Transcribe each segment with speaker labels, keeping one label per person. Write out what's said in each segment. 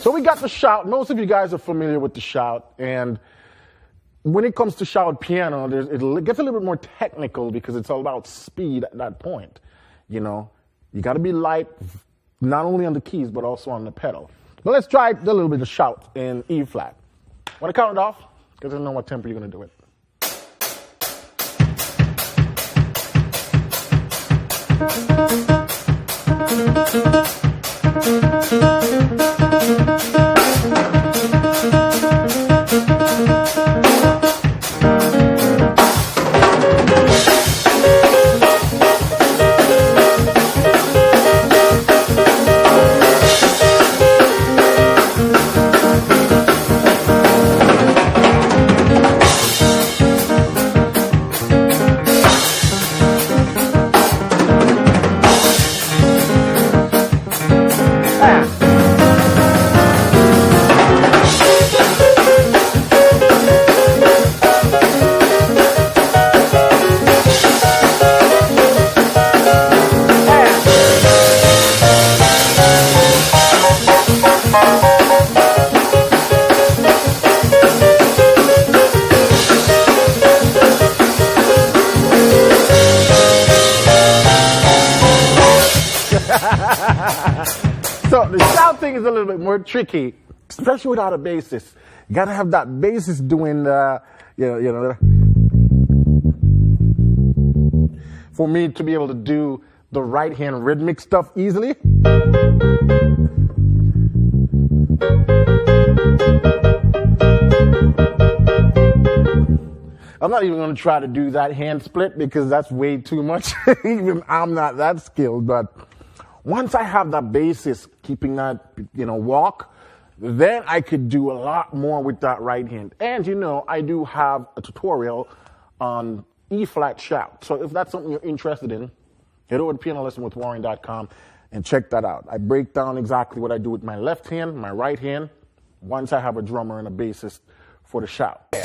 Speaker 1: So we got the shout. Most of you guys are familiar with the shout. And when it comes to shout piano, it gets a little bit more technical because it's all about speed at that point. You know, you got to be light, not only on the keys, but also on the pedal. But let's try a little bit of shout in E flat. Want to count it off? Because I don't know what tempo you're going to do it. So the shout thing is a little bit more tricky, especially without a bassist. You gotta have that bassist doing the, for me to be able to do the right hand rhythmic stuff easily. I'm not even going to try to do that hand split because that's way too much. Even I'm not that skilled, but once I have that bassist keeping that, walk, then I could do a lot more with that right hand. And I do have a tutorial on E flat shout. So if that's something you're interested in, head over to pianolessonwithwarren.com and check that out. I break down exactly what I do with my left hand, my right hand, once I have a drummer and a bassist for the shout. Yeah.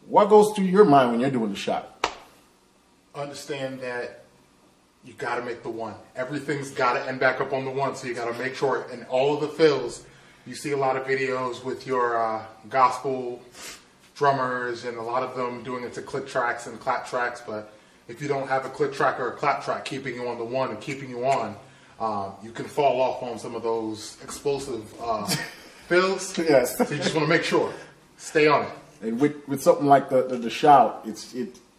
Speaker 1: What goes through your mind when you're doing the shot?
Speaker 2: Understand that you got to make the one. Everything's got to end back up on the one, so you got to make sure in all of the fills. You see a lot of videos with your gospel drummers, and a lot of them doing it to click tracks and clap tracks. But if you don't have a click track or a clap track keeping you on the one and keeping you on, you can fall off on some of those explosive fills.
Speaker 1: Yes.
Speaker 2: So you just want to make sure, stay on it.
Speaker 1: And with something like the shout, it's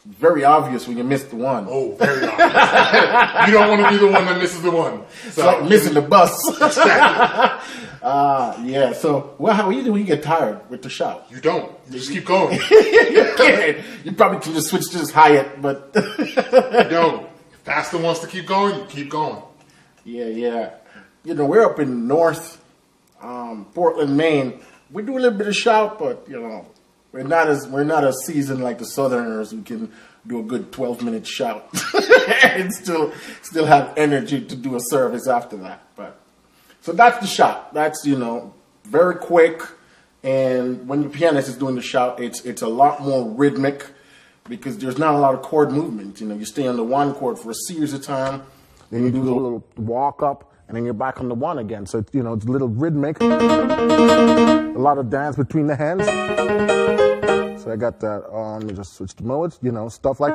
Speaker 1: very obvious when you miss the one.
Speaker 2: Oh, very obvious. You don't want to be the one that misses the one. So,
Speaker 1: it's like missing the bus.
Speaker 2: Exactly.
Speaker 1: Yeah. So, how do you do when you get tired with the shout?
Speaker 2: You don't. You just keep going.
Speaker 1: You can't. You probably can just switch to this hi-hat, but
Speaker 2: you don't. If Faster wants to keep going, you keep going.
Speaker 1: Yeah. We're up in North Portland, Maine. We do a little bit of shout, but we're not as seasoned like the Southerners. We can do a good 12-minute shout and still have energy to do a service after that. But so that's the shout. That's very quick, and when the pianist is doing the shout, it's a lot more rhythmic because there's not a lot of chord movement. You stay on the one chord for a series of time, then you do a little walk up, and then you're back on the one again. So it's a little rhythmic, a lot of dance between the hands. So I got that on. Let me just switch the modes, stuff like.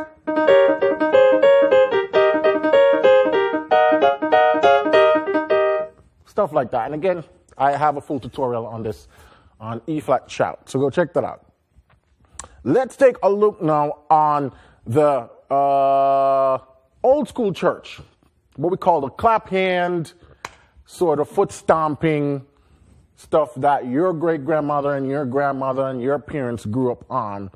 Speaker 1: Stuff like that. And again, I have a full tutorial on this on E flat shout. So go check that out. Let's take a look now on the old school church, what we call the clap hand, sort of foot stomping stuff that your great-grandmother and your grandmother and your parents grew up on.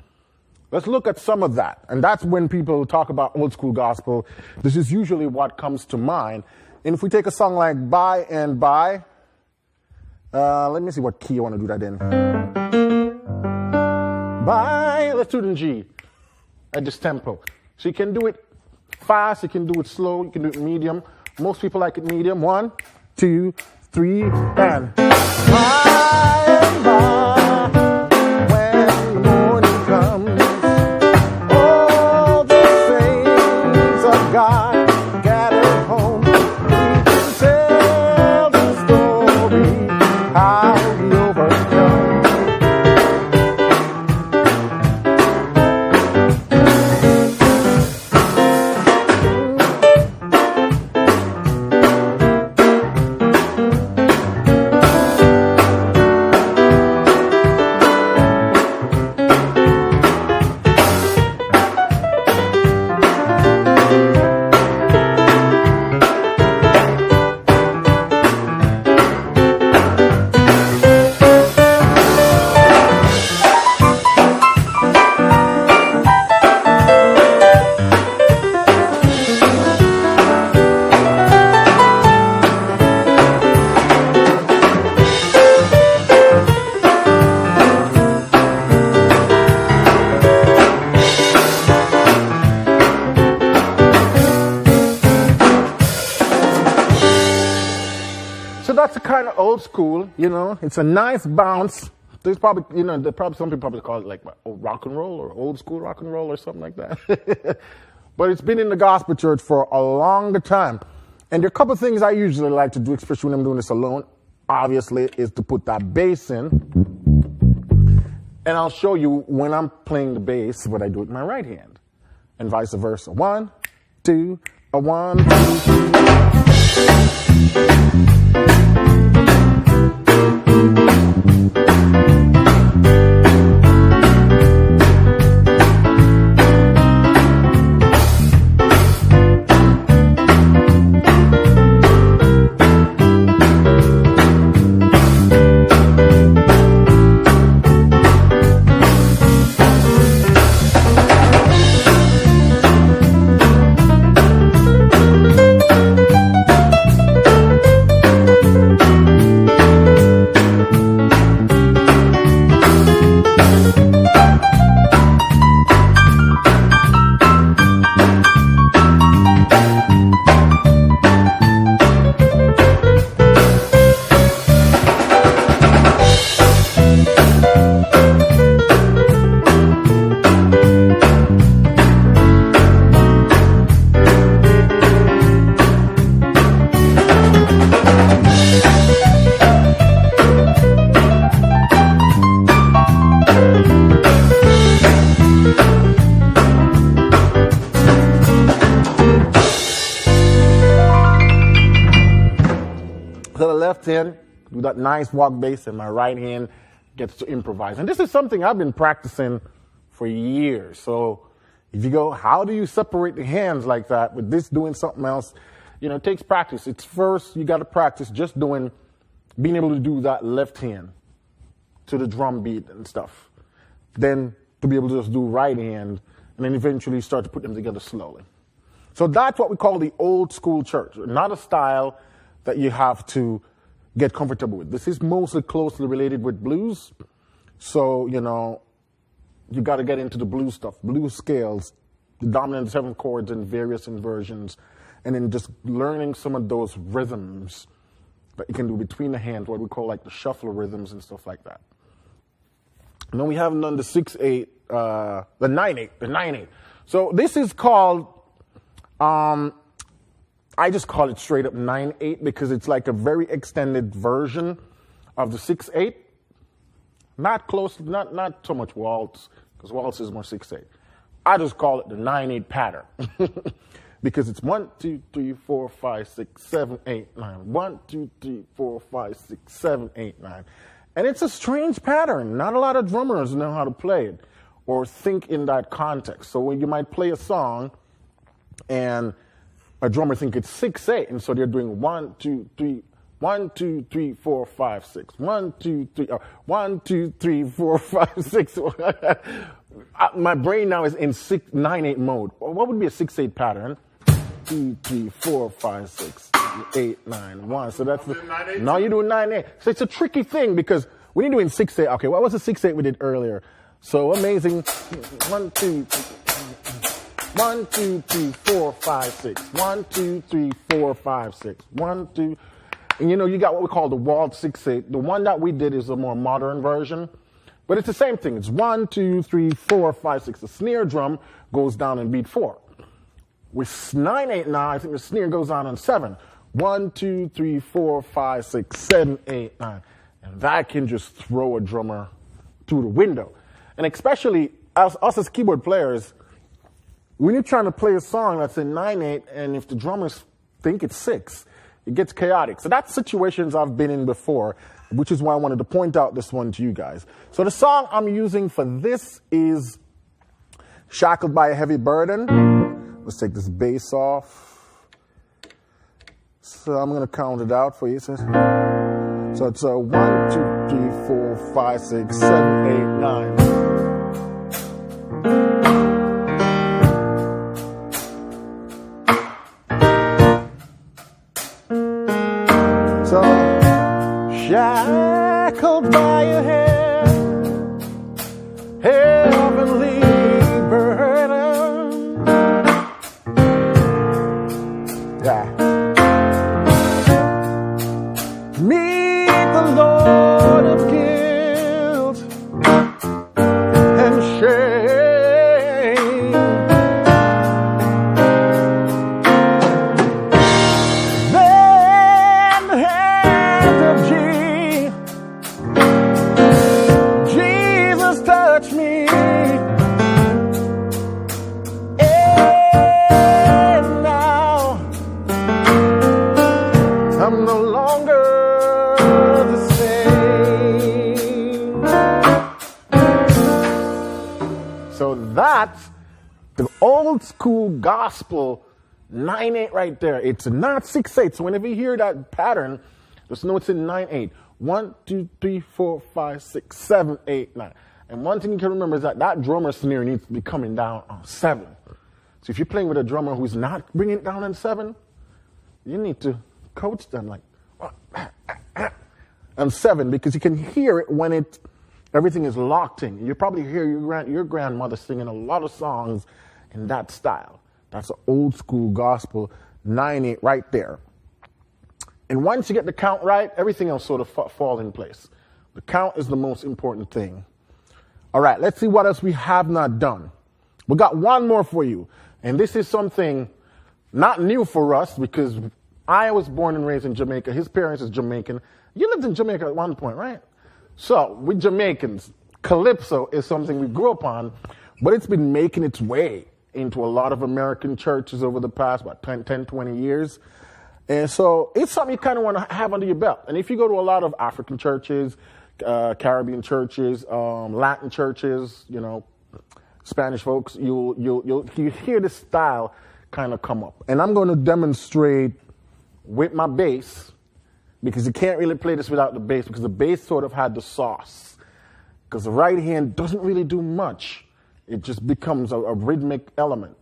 Speaker 1: Let's look at some of that. And that's when people talk about old school gospel. This is usually what comes to mind. And if we take a song like By and By, Let me see what key I want to do that in. Let's do it in G at this tempo. So you can do it fast, you can do it slow, you can do it medium. Most people like it medium. 1, 2, 3, and by and by, when the morning comes, all the saints of God gathered home. We can tell the story how we overcome. That's a kind of old school, you know. It's a nice bounce. There's probably, some people probably call it like rock and roll or old school rock and roll or something like that. But it's been in the gospel church for a longer time. And there are a couple of things I usually like to do, especially when I'm doing this alone, obviously, is to put that bass in. And I'll show you when I'm playing the bass what I do with my right hand. And vice versa. 1, 2, 1, 2, 3. Left hand, do that nice walk bass, and my right hand gets to improvise. And this is something I've been practicing for years. So if you go, how do you separate the hands like that with this doing something else? It takes practice. It's first, you got to practice just being able to do that left hand to the drum beat and stuff. Then to be able to just do right hand, and then eventually start to put them together slowly. So that's what we call the old school church, not a style that you have to get comfortable with. This is mostly closely related with blues. So, you got to get into the blues stuff, blues scales, the dominant 7 chords and various inversions, and then just learning some of those rhythms that you can do between the hands, what we call like the shuffle rhythms and stuff like that. And then we haven't done the 6/8, the 9/8. So this is called, I just call it straight up 9/8 because it's like a very extended version of the 6/8. Not close, not so much waltz, because waltz is more 6/8. I just call it the 9/8 pattern because it's 1, 2, 3, 4, 5, 6, 7, 8, 9. 1, 2, 3, 4, 5, 6, 7, 8, 9. And it's a strange pattern. Not a lot of drummers know how to play it or think in that context. So when you might play a song and a drummer think it's 6/8, and so they're doing 1, 2, 3, 1, 2, 3, 4, 5, 6. 1, 2, 3, 1, 2, 3, 4, 5, 6. My brain now is in 9/8 mode. What would be a 6/8 pattern? 2, 3, 4, 5, 6, 8, 9, 1. So that's the.
Speaker 2: 9/8?
Speaker 1: No, you do 9/8. So it's a tricky thing because when you're doing 6/8, okay, what was the 6/8 we did earlier? So amazing. 1, 2, 1, 2, 3, 4, 5, 6. 1, 2, 3, 4, 5, 6. 1, 2. And you know, you got what we call the walled 6/8. The one that we did is a more modern version. But it's the same thing. It's 1, 2, 3, 4, 5, 6. The snare drum goes down in beat 4. With 9/8 now, I think the snare goes down on 7. 1, 2, 3, 4, 5, 6, 7, 8, 9. And that can just throw a drummer through the window. And especially us as keyboard players, when you're trying to play a song that's in 9/8, and if the drummers think it's 6, it gets chaotic. So that's situations I've been in before, which is why I wanted to point out this one to you guys. So the song I'm using for this is Shackled by a Heavy Burden. Let's take this bass off. So I'm going to count it out for you. So it's a 1, 2, 3, 4, 5, 6, 7, 8, 9. So, shackled by your heavenly burden. Yeah. Meet the Lord of guilt and shame. Then the hand of Jesus touched me. And now I'm no longer the same. So that's the old school gospel 9/8 right there. It's not 6/8. So whenever you hear that pattern, just know it's in 9/8. 1, 2, 3, 4, 5, 6, 7, 8, 9. And one thing you can remember is that that drummer snare needs to be coming down on 7. So if you're playing with a drummer who's not bringing it down on 7, you need to coach them like on 7, because you can hear it when everything is locked in. You probably hear your grandmother singing a lot of songs in that style. That's an old school gospel 9/8 right there. And once you get the count right, everything else sort of falls in place. The count is the most important thing. All right, let's see what else we have not done. We got one more for you. And this is something not new for us, because I was born and raised in Jamaica. His parents is Jamaican. You lived in Jamaica at one point, right? So, we Jamaicans, Calypso is something we grew up on, but it's been making its way into a lot of American churches over the past, 10, 20 years. And so it's something you kind of want to have under your belt. And if you go to a lot of African churches, Caribbean churches, Latin churches, you know, Spanish folks, you hear this style kind of come up. And I'm going to demonstrate with my bass, because you can't really play this without the bass, because the bass sort of had the sauce. Because the right hand doesn't really do much. It just becomes a rhythmic element.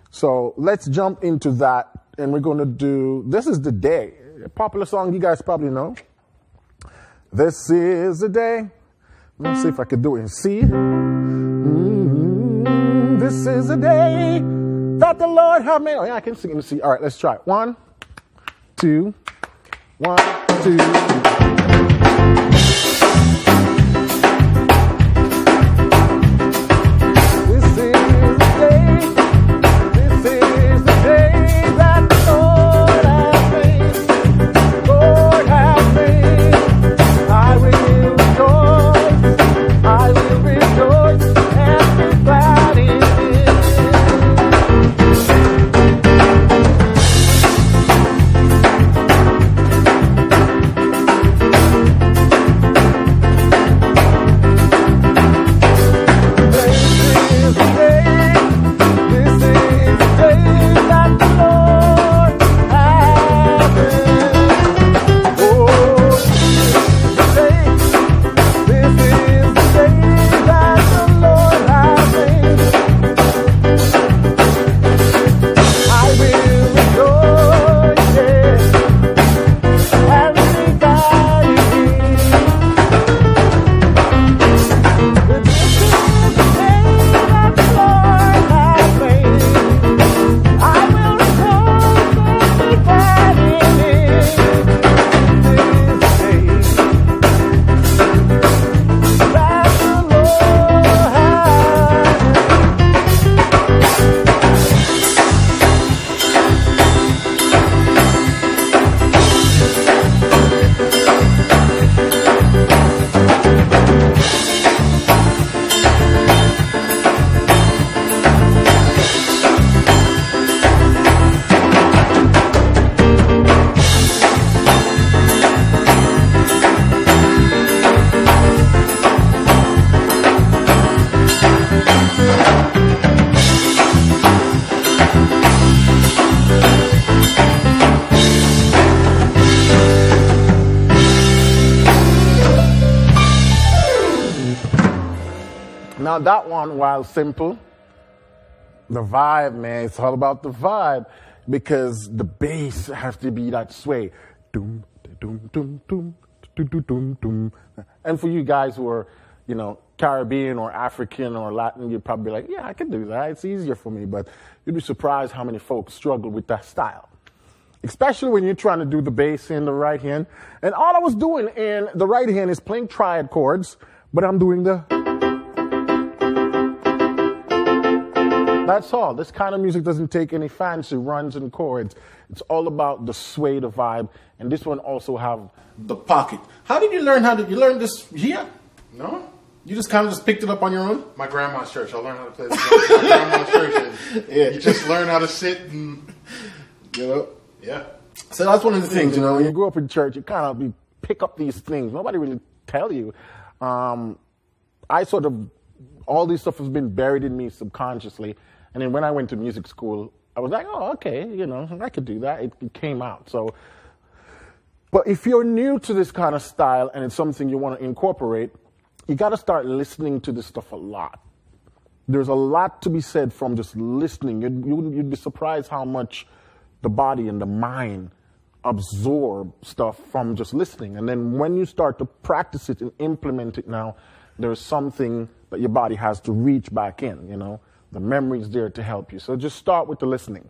Speaker 1: So let's jump into that, and we're going to do This Is the Day, a popular song you guys probably know. This is the day. Let's see if I can do it in C. This is the day that the Lord have made. Oh, yeah, I can sing it in C. All right, let's try it. 1, 2, 1, 2, 3. Now that one, while simple, the vibe, man, it's all about the vibe, because the bass has to be that sway. Doom, doom, doom, doom, doom, doom, doom, doom. And for you guys who are, you know, Caribbean or African or Latin, you'd probably be like, yeah, I can do that. It's easier for me. But you'd be surprised how many folks struggle with that style, especially when you're trying to do the bass in the right hand. And all I was doing in the right hand is playing triad chords, but I'm doing the... That's all. This kind of music doesn't take any fancy runs and chords. It's all about the sway, the vibe. And this one also have the pocket. How did you learn? How did you learn this here?
Speaker 2: No.
Speaker 1: You just kind of just picked it up on your own?
Speaker 2: My grandma's church. I learned how to play the my grandma's church. Yeah. You just learn how to sit and...
Speaker 1: You know?
Speaker 2: Yeah.
Speaker 1: So that's one of the things, you know, when you grow up in church, you kind of pick up these things. Nobody really tell you. I sort of, all this stuff has been buried in me subconsciously. And then when I went to music school, I was like, oh, okay, you know, I could do that. It came out. So, but if you're new to this kind of style and it's something you want to incorporate, you got to start listening to this stuff a lot. There's a lot to be said from just listening. You'd be surprised how much the body and the mind absorb stuff from just listening. And then when you start to practice it and implement it now, there's something that your body has to reach back in, you know. The memory's there to help you. So just start with the listening.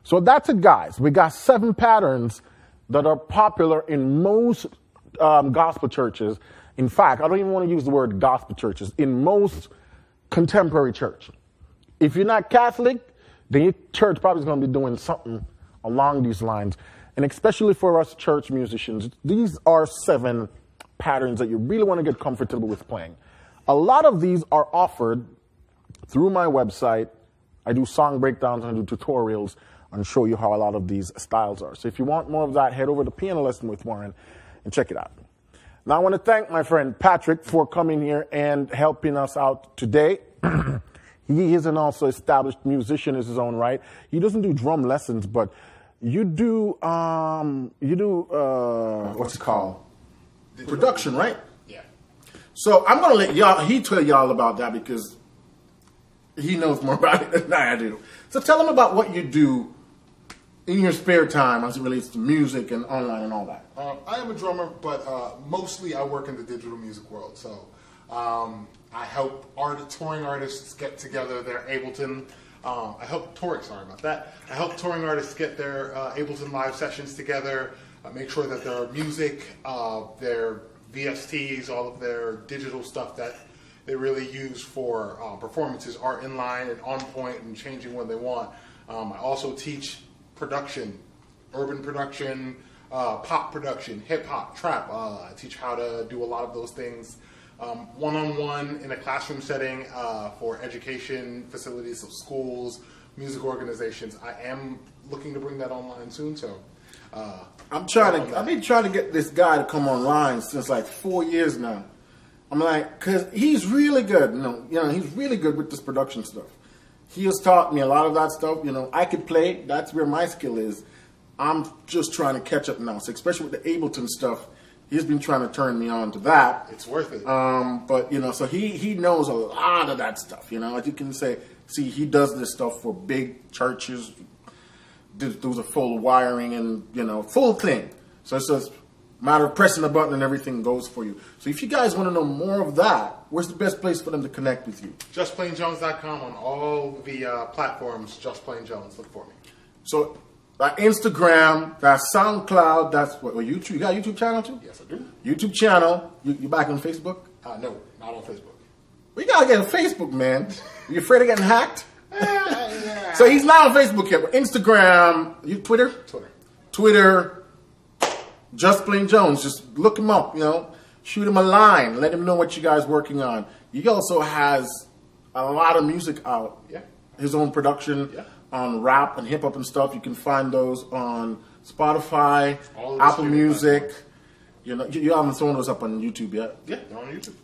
Speaker 1: So that's it, guys. We got 7 patterns that are popular in most gospel churches. In fact, I don't even want to use the word gospel churches. In most contemporary church. If you're not Catholic, then your church probably is going to be doing something along these lines. And especially for us church musicians, these are 7 patterns that you really want to get comfortable with playing. A lot of these are offered through my website. I do song breakdowns and I do tutorials and show you how a lot of these styles are. So if you want more of that, head over to Piano Lesson with Warren and check it out. Now I want to thank my friend Patrick for coming here and helping us out today. He is an also established musician in his own right. He doesn't do drum lessons, but you do what's it called? Production, right?
Speaker 2: Yeah.
Speaker 1: So I'm gonna let y'all. He tell y'all about that because he knows more about it than I do. So tell him about what you do in your spare time as it relates to music and online and all that.
Speaker 2: I am a drummer, but mostly I work in the digital music world. So I help touring artists get together their Ableton. I help touring artists get their Ableton live sessions together, make sure that their music, their VSTs, all of their digital stuff that they really use for performances are in line and on point and changing when they want. I also teach production, urban production, pop production, hip hop, trap. I teach how to do a lot of those things one-on-one in a classroom setting for education facilities of schools, music organizations. I am looking to bring that online soon, so
Speaker 1: I've been trying to get this guy to come online since like 4 years now. I'm like, cause he's really good, you know, he's really good with this production stuff. He has taught me a lot of that stuff. You know, I could play. That's where my skill is. I'm just trying to catch up now. So especially with the Ableton stuff, he's been trying to turn me on to that.
Speaker 2: It's worth it.
Speaker 1: But you know, so he knows a lot of that stuff. You know, as you can see, he does this stuff for big churches. There's a full wiring and, you know, full thing. So it's just a matter of pressing a button and everything goes for you. So if you guys want to know more of that, where's the best place for them to connect with you?
Speaker 2: JustPlainJones.com on all the platforms. Just Plain Jones. Look for me.
Speaker 1: So Instagram, that's SoundCloud, that's what YouTube. You got a YouTube channel too?
Speaker 2: Yes, I do.
Speaker 1: YouTube channel. You back on Facebook?
Speaker 2: No, not on Facebook.
Speaker 1: We gotta get on Facebook, man. You afraid of getting hacked? So he's not on Facebook yet, but Instagram, Twitter, Just Plain Jones. Just look him up, you know, shoot him a line, let him know what you guys working on. He also has a lot of music out.
Speaker 2: Yeah.
Speaker 1: His own production on rap and hip hop and stuff. You can find those on Spotify, Apple Music. You know, you haven't thrown those up on YouTube yet.
Speaker 2: Yeah, they're on YouTube.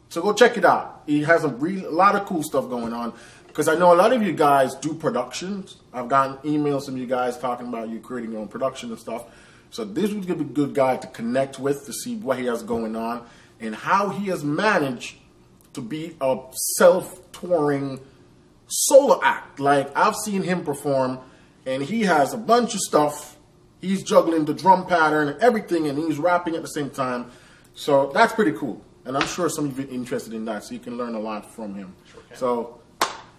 Speaker 1: So go check it out. He has a lot of cool stuff going on. Because I know a lot of you guys do productions. I've gotten emails from you guys talking about you creating your own production and stuff. So this would be a good guy to connect with to see what he has going on and how he has managed to be a self-touring solo act. Like, I've seen him perform, and he has a bunch of stuff. He's juggling the drum pattern and everything, and he's rapping at the same time. So that's pretty cool. And I'm sure some of you are interested in that, so you can learn a lot from him.
Speaker 2: Sure can.
Speaker 1: So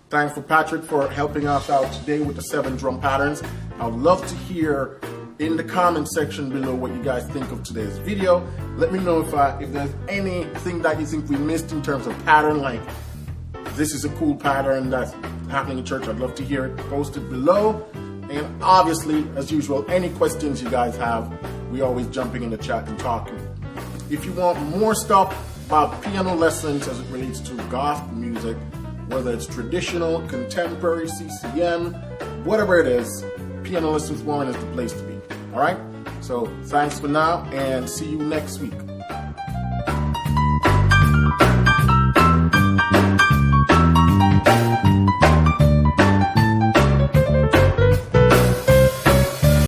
Speaker 1: thanks for Patrick for helping us out today with the 7 drum patterns. I'd love to hear in the comment section below what you guys think of today's video. Let me know if there's anything that you think we missed in terms of pattern, like this is a cool pattern that's happening in church. I'd love to hear it. Post it below. And obviously, as usual, any questions you guys have, we always jumping in the chat and talking. If you want more stuff about piano lessons as it relates to gospel music, whether it's traditional, contemporary, CCM, whatever it is, Piano Lessons Warren is the place to be. All right? So thanks for now, and see you next week.